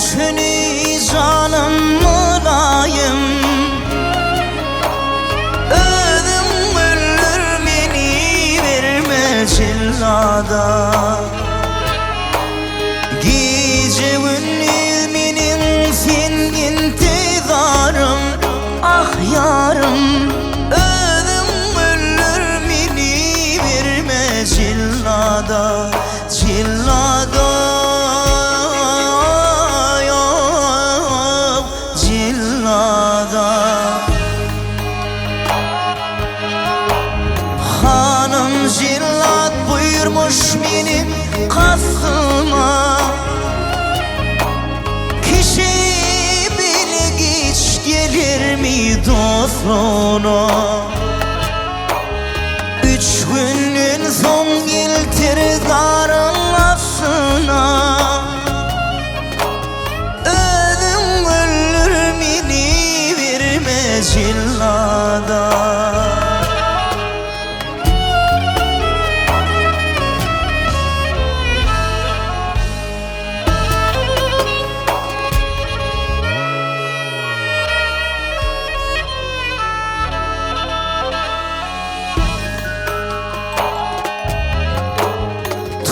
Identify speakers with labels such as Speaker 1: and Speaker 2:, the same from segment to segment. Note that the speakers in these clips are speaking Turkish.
Speaker 1: seni canım mülayim. Öldüm ölür beni verme cillada. Gece gündüz benim sen intizarım. Ah yarım, öldüm ölür beni verme cillada. Cillada yok, cillada. Hanım cillat buyurmuş benim kastıma. Kişi bile geç gelir mi dostuna? 3 günün son gelir darılasına. Öldüm ölür beni verme cillada.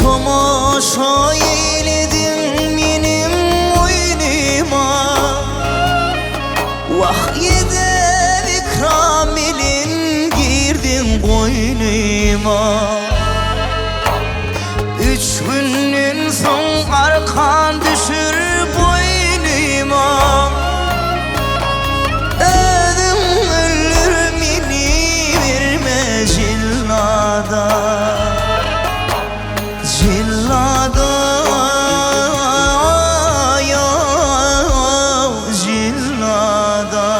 Speaker 1: Tomaşa eyledin benim oyunuma. Vahyede ikram elin girdin koynuma. 3 günün son arkan düşür boynuma. Öldüm ölür beni verme cillada. Cillada yok, cillada.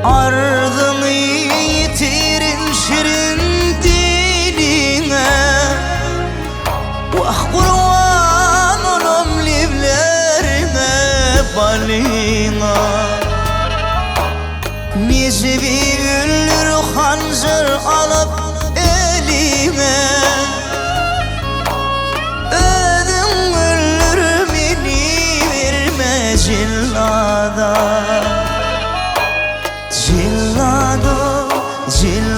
Speaker 1: Ardını yitirin şirin diline. Vah kurban olum livlerine balina. Mezbi üllür hanzır alıp eline. Öldüm ölür beni verme cillada. Cillada, cillada.